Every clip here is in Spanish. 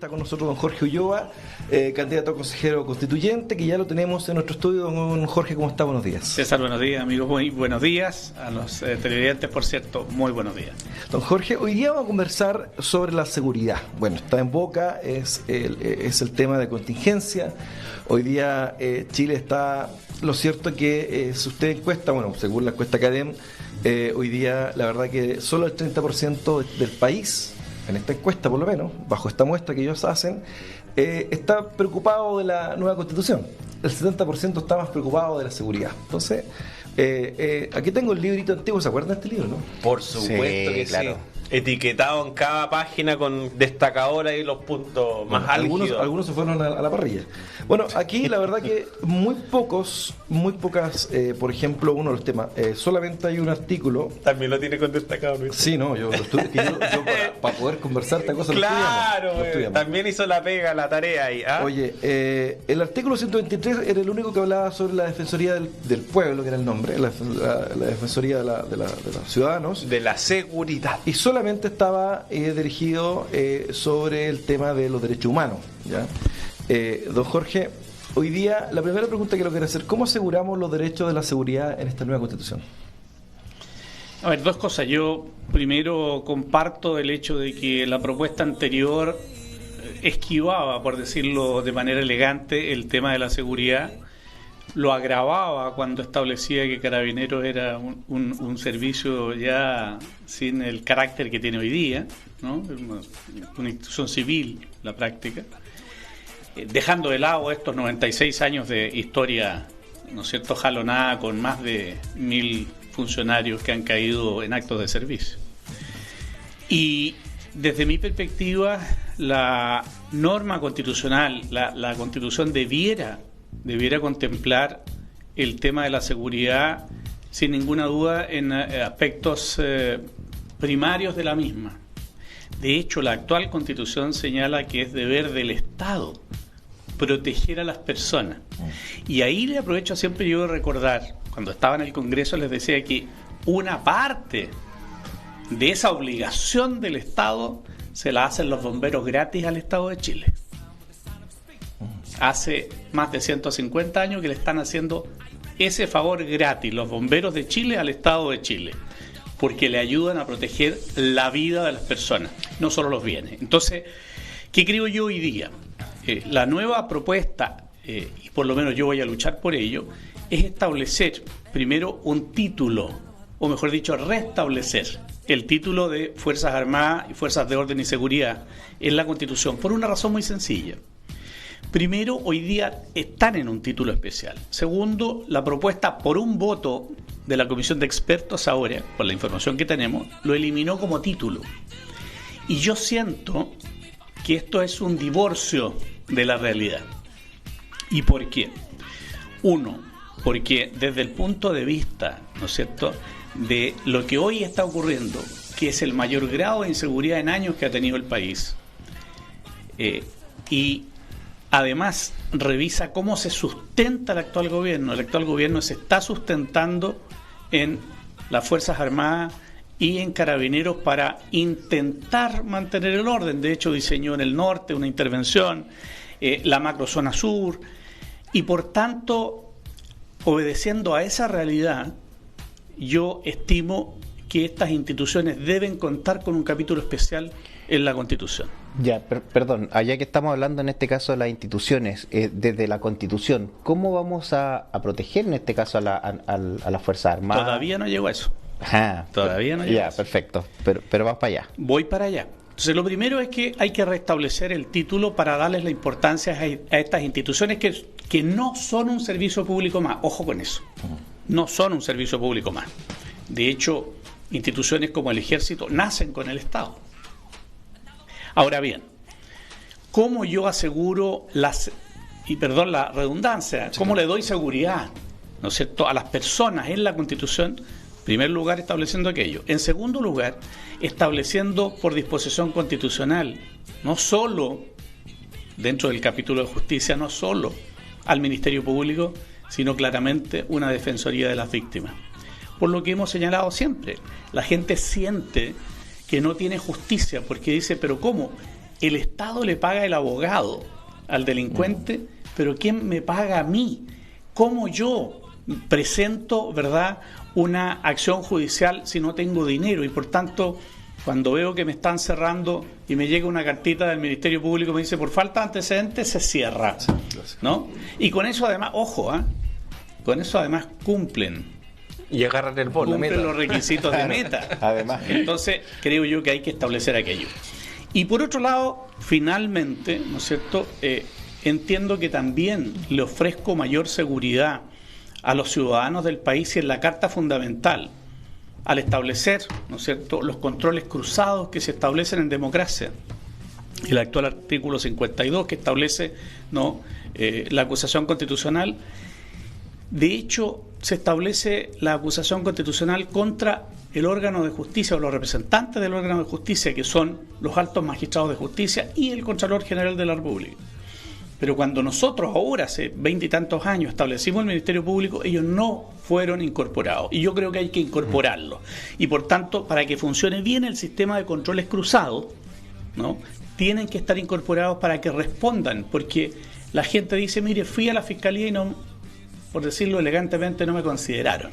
Está con nosotros don Jorge Ulloa, candidato a consejero constituyente, que ya lo tenemos en nuestro estudio. Don Jorge, ¿cómo está? Buenos días. César, buenos días, amigos, muy buenos días. A los televidentes, por cierto, muy buenos días. Don Jorge, hoy día vamos a conversar sobre la seguridad. Bueno, está en boca, es el tema de contingencia. Hoy día Chile está, lo cierto es que si usted encuesta, bueno, según la encuesta CADEM, hoy día la verdad que solo el 30% del país, en esta encuesta por lo menos, bajo esta muestra que ellos hacen, está preocupado de la nueva Constitución. El 70% está más preocupado de la seguridad. Entonces, aquí tengo el librito antiguo, ¿se acuerdan de este libro, no? Por supuesto que claro. Sí. Etiquetado en cada página con destacadora y los puntos más álgidos. Algunos se fueron a la parrilla. Bueno, aquí la verdad que muy pocas, por ejemplo, uno de los temas, solamente hay un artículo. También lo tiene con destacado, ¿no? Sí, no, yo lo estudié, para poder conversar esta cosa. Claro, lo estudiamos. También hizo la pega, la tarea ahí. ¿Ah? Oye, el artículo 123 era el único que hablaba sobre la Defensoría del Pueblo, que era el nombre, la Defensoría de los Ciudadanos. De la seguridad. Y solamente estaba dirigido sobre el tema de los derechos humanos, ¿ya? Don Jorge, hoy día la primera pregunta que lo quiero hacer: ¿cómo aseguramos los derechos de la seguridad en esta nueva Constitución? A ver, dos cosas. Yo primero comparto el hecho de que la propuesta anterior esquivaba, por decirlo de manera elegante, el tema de la seguridad. Lo agravaba cuando establecía que Carabineros era un servicio ya sin el carácter que tiene hoy día, ¿no? Una institución civil, la práctica, dejando de lado estos 96 años de historia, ¿no es cierto?, jalonada con más de 1.000 funcionarios que han caído en actos de servicio. Y desde mi perspectiva, la norma constitucional, la Constitución debiera contemplar el tema de la seguridad sin ninguna duda en aspectos primarios de la misma. De hecho, la actual Constitución señala que es deber del Estado proteger a las personas. Y ahí le aprovecho siempre yo de recordar, cuando estaba en el Congreso les decía que una parte de esa obligación del Estado se la hacen los bomberos gratis al Estado de Chile. Hace más de 150 años que le están haciendo ese favor gratis los bomberos de Chile al Estado de Chile, porque le ayudan a proteger la vida de las personas, no solo los bienes. Entonces, ¿qué creo yo hoy día? La nueva propuesta, y por lo menos yo voy a luchar por ello, es establecer primero un título, o mejor dicho, restablecer el título de Fuerzas Armadas y Fuerzas de Orden y Seguridad en la Constitución, por una razón muy sencilla. Primero, hoy día están en un título especial. Segundo, la propuesta por un voto de la Comisión de Expertos ahora, por la información que tenemos, lo eliminó como título. Y yo siento que esto es un divorcio de la realidad. ¿Y por qué? Uno, porque desde el punto de vista, ¿no es cierto?, de lo que hoy está ocurriendo, que es el mayor grado de inseguridad en años que ha tenido el país, y además revisa cómo se sustenta el actual gobierno. El actual gobierno se está sustentando en las Fuerzas Armadas y en Carabineros para intentar mantener el orden. De hecho, diseñó en el norte una intervención, la macrozona sur, y por tanto, obedeciendo a esa realidad, yo estimo que estas instituciones deben contar con un capítulo especial en la Constitución. Ya, perdón, allá que estamos hablando en este caso de las instituciones, desde la Constitución, ¿cómo vamos a proteger en este caso a la Fuerza Armada? Todavía no llegó a eso. Ajá, todavía no llegó a eso. Ya, perfecto, pero vas para allá. Voy para allá. Entonces, lo primero es que hay que restablecer el título para darles la importancia a estas instituciones que no son un servicio público más. Ojo con eso. No son un servicio público más. De hecho, instituciones como el Ejército nacen con el Estado. Ahora bien, ¿cómo yo aseguro la redundancia? ¿Cómo le doy seguridad, ¿no es cierto?, a las personas en la Constitución? En primer lugar, estableciendo aquello. En segundo lugar, estableciendo por disposición constitucional, no solo dentro del capítulo de justicia, no solo al Ministerio Público, sino claramente una defensoría de las víctimas. Por lo que hemos señalado siempre, la gente siente que no tiene justicia, porque dice, pero ¿cómo? el Estado le paga el abogado al delincuente, pero ¿quién me paga a mí? ¿Cómo yo presento, verdad, una acción judicial si no tengo dinero? Y por tanto, cuando veo que me están cerrando y me llega una cartita del Ministerio Público me dice, por falta de antecedentes se cierra, ¿no? Y con eso además, ojo, con eso además cumplen y agarran el bono, cumplen los requisitos de meta. Además. Entonces, creo yo que hay que establecer aquello. Y por otro lado, finalmente, ¿no es cierto?, entiendo que también le ofrezco mayor seguridad a los ciudadanos del país y en la Carta Fundamental, al establecer, ¿no es cierto?, los controles cruzados que se establecen en democracia. El actual artículo 52 que establece, ¿no?, la acusación constitucional. De hecho, se establece la acusación constitucional contra el órgano de justicia o los representantes del órgano de justicia, que son los altos magistrados de justicia y el Contralor General de la República. Pero cuando nosotros ahora, hace 20 y tantos años, establecimos el Ministerio Público, ellos no fueron incorporados. Y yo creo que hay que incorporarlos. Y por tanto, para que funcione bien el sistema de controles cruzados, ¿no?, tienen que estar incorporados para que respondan. Porque la gente dice, mire, fui a la Fiscalía y no, por decirlo elegantemente, no me consideraron.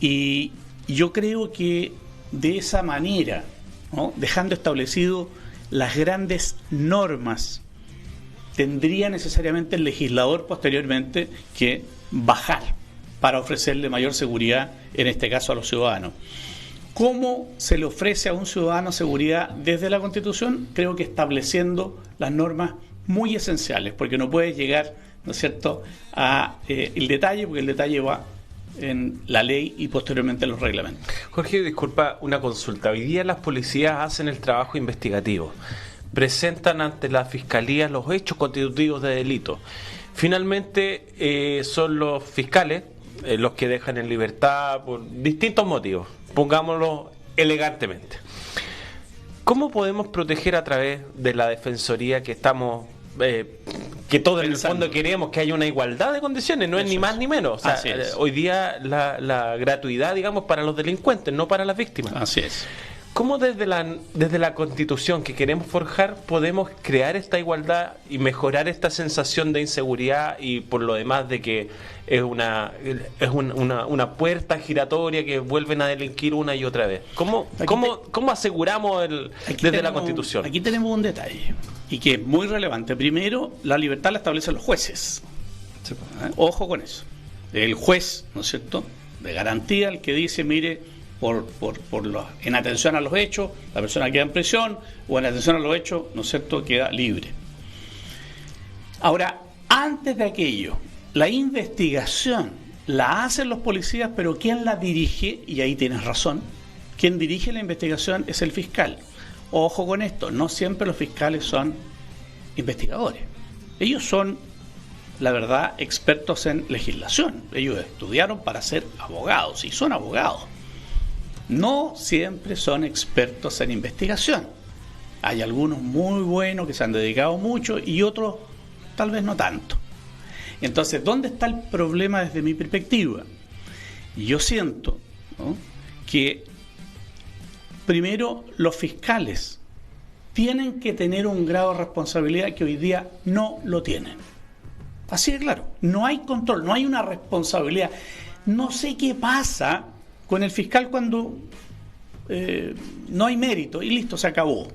Y yo creo que de esa manera, ¿no?, dejando establecido las grandes normas, tendría necesariamente el legislador posteriormente que bajar para ofrecerle mayor seguridad, en este caso a los ciudadanos. ¿Cómo se le ofrece a un ciudadano seguridad desde la Constitución? Creo que estableciendo las normas muy esenciales, porque no puedes llegar, ¿no es cierto?, a el detalle, porque el detalle va en la ley y posteriormente en los reglamentos. Jorge, disculpa, una consulta. Hoy día las policías hacen el trabajo investigativo, presentan ante la Fiscalía los hechos constitutivos de delito. Finalmente son los fiscales los que dejan en libertad por distintos motivos, pongámoslo elegantemente. ¿Cómo podemos proteger a través de la Defensoría que estamos... que todos en el fondo queremos que haya una igualdad de condiciones, no es ni más ni menos? O sea, hoy día la gratuidad, digamos, para los delincuentes, no para las víctimas. Así es. ¿Cómo desde la Constitución que queremos forjar podemos crear esta igualdad y mejorar esta sensación de inseguridad y por lo demás de que es una puerta giratoria que vuelven a delinquir una y otra vez? ¿Cómo aseguramos desde la Constitución? Aquí tenemos un detalle y que es muy relevante. Primero, la libertad la establecen los jueces. Ojo con eso. El juez, ¿no es cierto?, de garantía, el que dice, mire, en atención a los hechos, la persona queda en prisión, o en atención a los hechos, ¿no es cierto?, queda libre. Ahora, antes de aquello, la investigación la hacen los policías, pero ¿quién la dirige? Y ahí tienes razón. Quien dirige la investigación es el fiscal. Ojo con esto, no siempre los fiscales son investigadores. Ellos son, la verdad, expertos en legislación. Ellos estudiaron para ser abogados y son abogados. No siempre son expertos en investigación. Hay algunos muy buenos que se han dedicado mucho y otros tal vez no tanto. Entonces, ¿dónde está el problema desde mi perspectiva? Yo siento, ¿no?, que primero los fiscales tienen que tener un grado de responsabilidad que hoy día no lo tienen. Así de claro, no hay control, no hay una responsabilidad. No sé qué pasa con el fiscal cuando no hay mérito y listo, se acabó.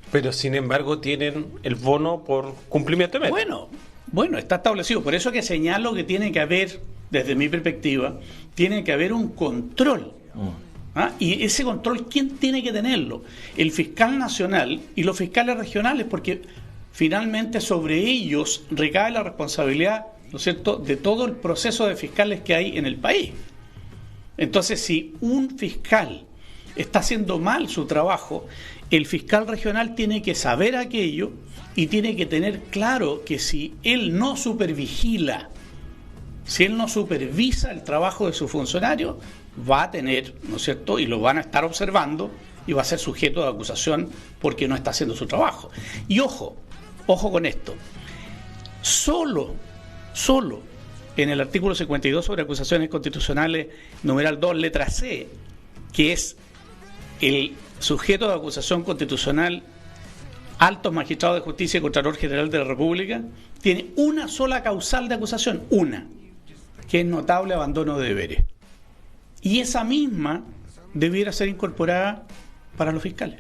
Pero sin embargo tienen el bono por cumplimiento de mérito. Bueno, está establecido. Por eso que señalo que tiene que haber, desde mi perspectiva, tiene que haber un control. Y ese control, ¿quién tiene que tenerlo? El fiscal nacional y los fiscales regionales, porque finalmente sobre ellos recae la responsabilidad, ¿no es cierto?, de todo el proceso de fiscales que hay en el país. Entonces, si un fiscal está haciendo mal su trabajo, el fiscal regional tiene que saber aquello y tiene que tener claro que si él no supervigila, si él no supervisa el trabajo de su funcionario, va a tener, ¿no es cierto?, y lo van a estar observando y va a ser sujeto de acusación porque no está haciendo su trabajo. Y ojo con esto, solo en el artículo 52 sobre acusaciones constitucionales, numeral 2, letra C, que es el sujeto de acusación constitucional altos magistrados de justicia y Contralor General de la República, tiene una sola causal de acusación, una, que es notable abandono de deberes. Y esa misma debiera ser incorporada para los fiscales.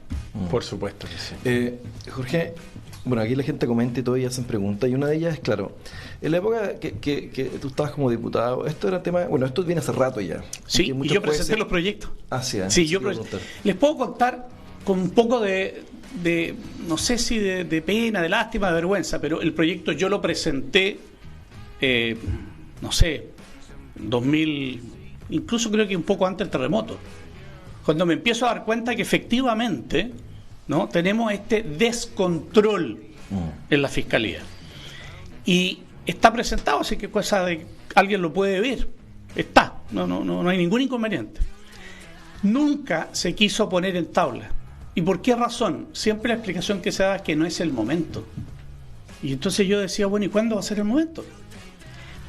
Por supuesto que sí. Jorge, bueno, aquí la gente comenta y todo y hacen preguntas, y una de ellas es, claro, en la época que tú estabas como diputado, esto era tema, bueno, esto viene hace rato ya. Sí, y yo presenté los proyectos. Sí, yo les puedo contar con un poco de no sé si de pena, de lástima, de vergüenza, pero el proyecto yo lo presenté, no sé, 2000, incluso creo que un poco antes del terremoto, cuando me empiezo a dar cuenta que efectivamente, ¿no?, tenemos este descontrol en la Fiscalía. Y está presentado, así que cosa de alguien lo puede ver. Está, no hay ningún inconveniente. Nunca se quiso poner en tabla. ¿Y por qué razón? Siempre la explicación que se da es que no es el momento. Y entonces yo decía, bueno, ¿y cuándo va a ser el momento?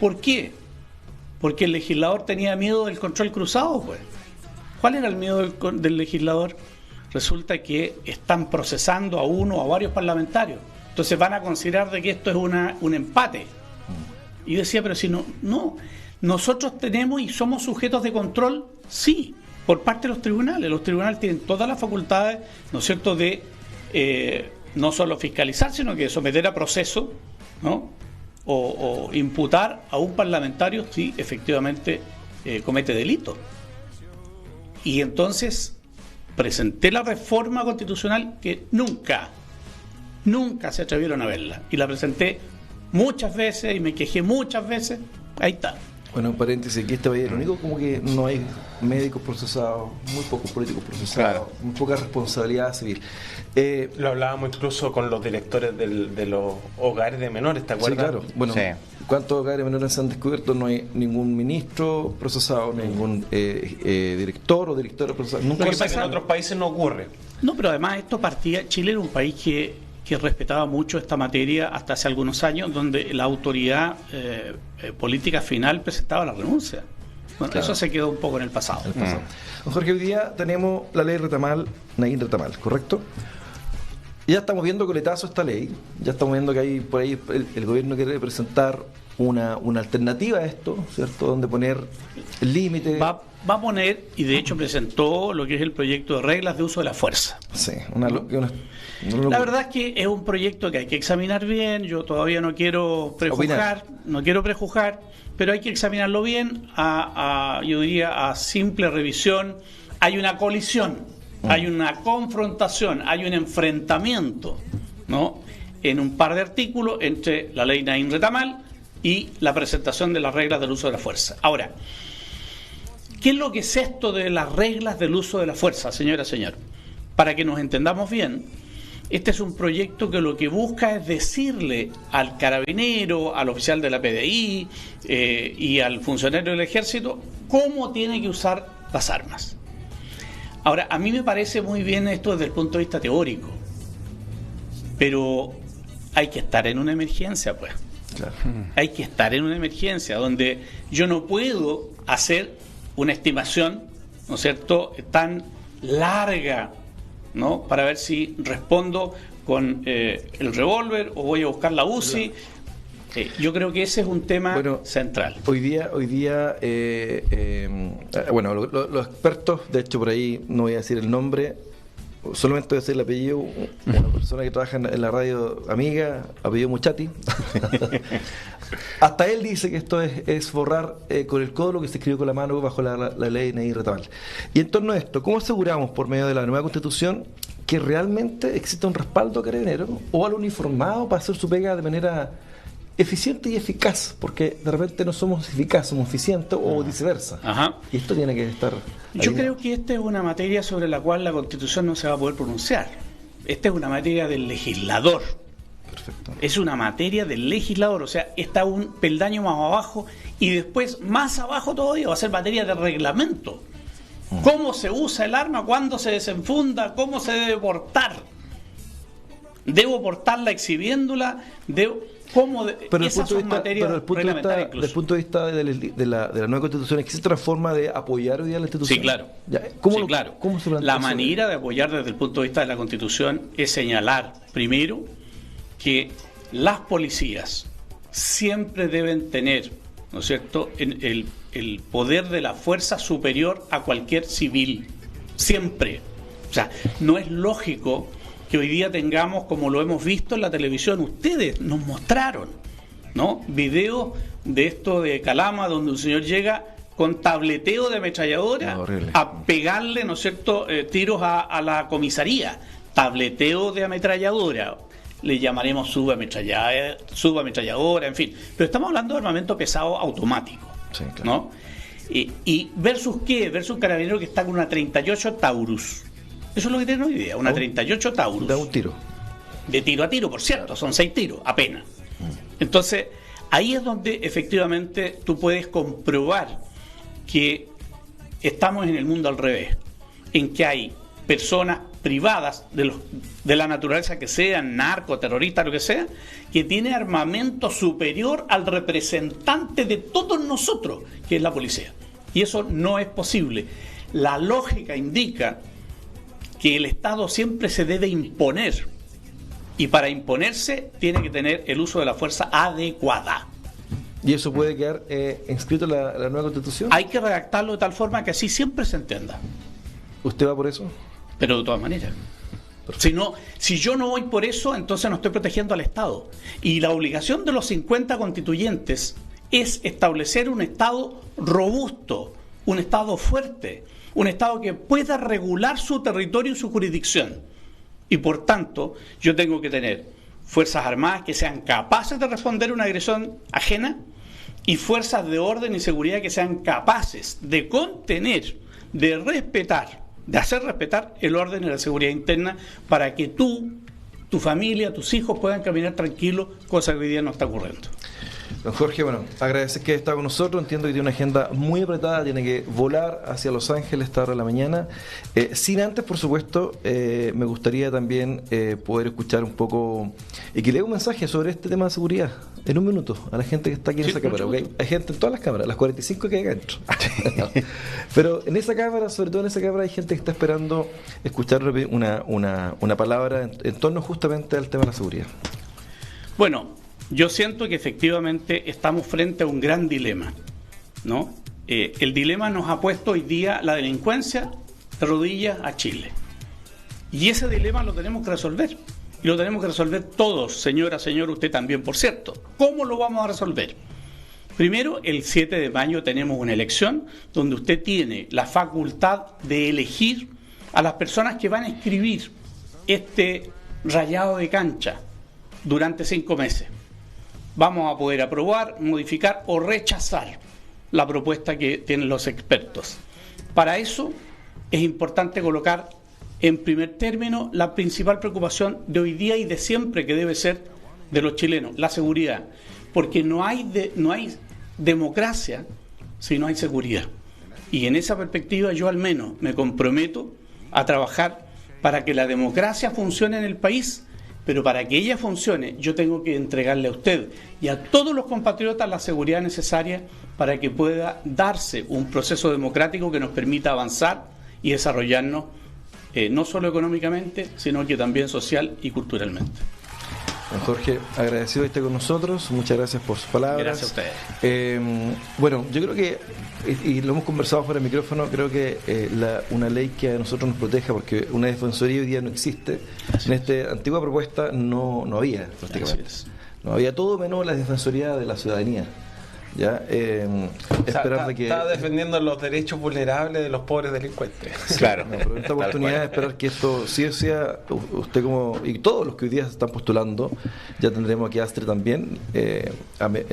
¿Por qué? Porque el legislador tenía miedo del control cruzado, pues. ¿Cuál era el miedo del legislador? Resulta que están procesando a uno o a varios parlamentarios. Entonces van a considerar de que esto es un empate. Y decía, pero si no, nosotros tenemos y somos sujetos de control, sí, por parte de los tribunales. Los tribunales tienen todas las facultades, ¿no es cierto?, de no solo fiscalizar, sino que someter a proceso, ¿no?, o imputar a un parlamentario si efectivamente comete delito. Y entonces presenté la reforma constitucional que nunca se atrevieron a verla. Y la presenté muchas veces y me quejé muchas veces. Ahí está. Bueno, en paréntesis, aquí este país es lo único como que no hay médicos procesados, muy pocos políticos procesados, claro, muy poca responsabilidad civil. Lo hablábamos incluso con los directores de los hogares de menores, ¿te acuerdas? Sí, claro. Bueno, sí. ¿Cuántos hogares de menores se han descubierto? No hay ningún ministro procesado, ningún director o directora procesada. Nunca. Cosa que en otros países no ocurre. No, pero además esto partía, Chile era un país que respetaba mucho esta materia hasta hace algunos años, donde la autoridad política final presentaba la renuncia. Bueno, claro, eso se quedó un poco en el pasado. Jorge, hoy día tenemos la ley Retamal, Naín Retamal, ¿correcto? Ya estamos viendo coletazo esta ley, ya estamos viendo que hay por ahí el gobierno quiere presentar una alternativa a esto, ¿cierto?, donde poner el límite. Va a poner, y de hecho presentó lo que es el proyecto de reglas de uso de la fuerza. Sí, la verdad es que es un proyecto que hay que examinar bien. Yo todavía no quiero prejuzgar, pero hay que examinarlo bien yo diría a simple revisión. Hay una colisión, hay una confrontación, hay un enfrentamiento, ¿no?, en un par de artículos entre la ley Naín Retamal y la presentación de las reglas del uso de la fuerza. Ahora, ¿qué es lo que es esto de las reglas del uso de la fuerza, señora, señor? Para que nos entendamos bien, este es un proyecto que lo que busca es decirle al carabinero, al oficial de la PDI y al funcionario del ejército cómo tiene que usar las armas. Ahora, a mí me parece muy bien esto desde el punto de vista teórico, pero hay que estar en una emergencia, pues. Claro. Hay que estar en una emergencia donde yo no puedo hacer una estimación, ¿no es cierto?, tan larga, ¿no?, para ver si respondo con el revólver o voy a buscar la UCI. Yo creo que ese es un tema central. Hoy día bueno, los expertos, de hecho por ahí no voy a decir el nombre, solamente voy a decir el apellido, una persona que trabaja en la radio amiga, apellido Muchati. Hasta él dice que esto es borrar con el codo lo que se escribió con la mano bajo la ley Naín Retamal. Y en torno a esto, ¿cómo aseguramos por medio de la nueva Constitución que realmente existe un respaldo a Carabineros o al uniformado para hacer su pega de manera eficiente y eficaz? Porque de repente no somos eficaces, somos eficientes o viceversa. Ajá. Y esto tiene que estar Yo creo que esta es una materia sobre la cual la Constitución no se va a poder pronunciar. Esta es una materia del legislador. Perfecto. Es una materia del legislador, o sea, está un peldaño más abajo y después más abajo todavía va a ser materia de reglamento. ¿Cómo se usa el arma? ¿Cuándo se desenfunda? ¿Cómo se debe portar? ¿Debo portarla exhibiéndola? Pero esas son materias reglamentarias incluso. desde el punto de vista de la nueva Constitución, ¿existe otra forma de apoyar hoy día la Institución? Sí, claro. Claro. ¿Cómo se plantea la eso? manera de apoyar desde el punto de vista de la Constitución es señalar, primero, que las policías siempre deben tener, ¿no es cierto?, el poder de la fuerza superior a cualquier civil. Siempre. O sea, no es lógico que hoy día tengamos, como lo hemos visto en la televisión, ustedes nos mostraron, ¿no?, videos de esto de Calama, donde un señor llega con tableteo de ametralladora a pegarle, ¿no es cierto?, tiros a la comisaría. Tableteo de ametralladora. Le llamaremos subametralladora, en fin. Pero estamos hablando de armamento pesado automático, sí, claro, ¿no? Y versus qué, versus un carabinero que está con una 38 Taurus. Eso es lo que tienen hoy día, una 38 Taurus. Da un tiro. De tiro a tiro, por cierto, son 6 tiros, apenas. Entonces, ahí es donde efectivamente tú puedes comprobar que estamos en el mundo al revés, en que hay personas privadas de la naturaleza que sean, narco, terroristas, lo que sea, que tiene armamento superior al representante de todos nosotros, que es la policía. Y eso no es posible. La lógica indica que el Estado siempre se debe imponer, y para imponerse tiene que tener el uso de la fuerza adecuada. ¿Y eso puede quedar inscrito en la nueva Constitución? Hay que redactarlo de tal forma que así siempre se entienda. ¿Usted va por eso? Pero de todas maneras. Si yo no voy por eso, entonces no estoy protegiendo al Estado. Y la obligación de los 50 constituyentes es establecer un Estado robusto, un Estado fuerte, un Estado que pueda regular su territorio y su jurisdicción. Y por tanto, yo tengo que tener fuerzas armadas que sean capaces de responder a una agresión ajena y fuerzas de orden y seguridad que sean capaces de contener, de respetar, de hacer respetar el orden y la seguridad interna para que tú, tu familia, tus hijos puedan caminar tranquilos, cosa que hoy día no está ocurriendo. Don Jorge, bueno, agradecer que está con nosotros. Entiendo que tiene una agenda muy apretada, tiene que volar hacia Los Ángeles esta hora de la mañana. Sin antes, por supuesto, me gustaría también poder escuchar un poco y que lea un mensaje sobre este tema de seguridad en un minuto a la gente que está aquí en esa cámara. ¿Okay? Hay gente en todas las cámaras, las 45 que hay adentro. Pero en esa cámara, sobre todo en esa cámara, hay gente que está esperando escuchar una palabra en torno justamente al tema de la seguridad. Bueno, yo siento que efectivamente estamos frente a un gran dilema, ¿no? El dilema nos ha puesto hoy día la delincuencia de rodillas a Chile. Y ese dilema lo tenemos que resolver. Y lo tenemos que resolver todos, señora, señor, usted también, por cierto. ¿Cómo lo vamos a resolver? Primero, el 7 de mayo tenemos una elección donde usted tiene la facultad de elegir a las personas que van a escribir este rayado de cancha durante 5 meses. Vamos a poder aprobar, modificar o rechazar la propuesta que tienen los expertos. Para eso es importante colocar en primer término la principal preocupación de hoy día y de siempre que debe ser de los chilenos, la seguridad. Porque no hay democracia si no hay seguridad. Y en esa perspectiva yo al menos me comprometo a trabajar para que la democracia funcione en el país. Pero para que ella funcione, yo tengo que entregarle a usted y a todos los compatriotas la seguridad necesaria para que pueda darse un proceso democrático que nos permita avanzar y desarrollarnos no solo económicamente, sino que también social y culturalmente. Don Jorge, agradecido de estar con nosotros, muchas gracias por sus palabras. Gracias a ustedes. Bueno, yo creo que, y lo hemos conversado fuera del micrófono, creo que una ley que a nosotros nos proteja, porque una defensoría hoy día no existe, en esta antigua propuesta no había prácticamente. No había todo menos la defensoría de la ciudadanía. ¿Ya? Esperar de que está defendiendo los derechos vulnerables de los pobres delincuentes. Claro. No, pero esta oportunidad de esperar que esto sí sea, usted como y todos los que hoy día se están postulando, ya tendremos aquí a Astre también.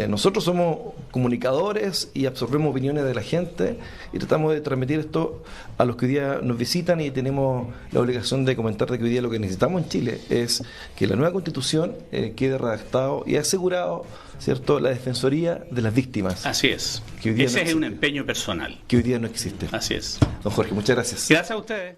Nosotros somos comunicadores y absorbemos opiniones de la gente y tratamos de transmitir esto a los que hoy día nos visitan, y tenemos la obligación de comentar de que hoy día lo que necesitamos en Chile es que la nueva Constitución quede redactado y asegurado, ¿cierto?, la defensoría de las víctimas. Así es. Ese es un empeño personal. Que hoy día no existe. Así es. Don Jorge, muchas gracias. Gracias a ustedes.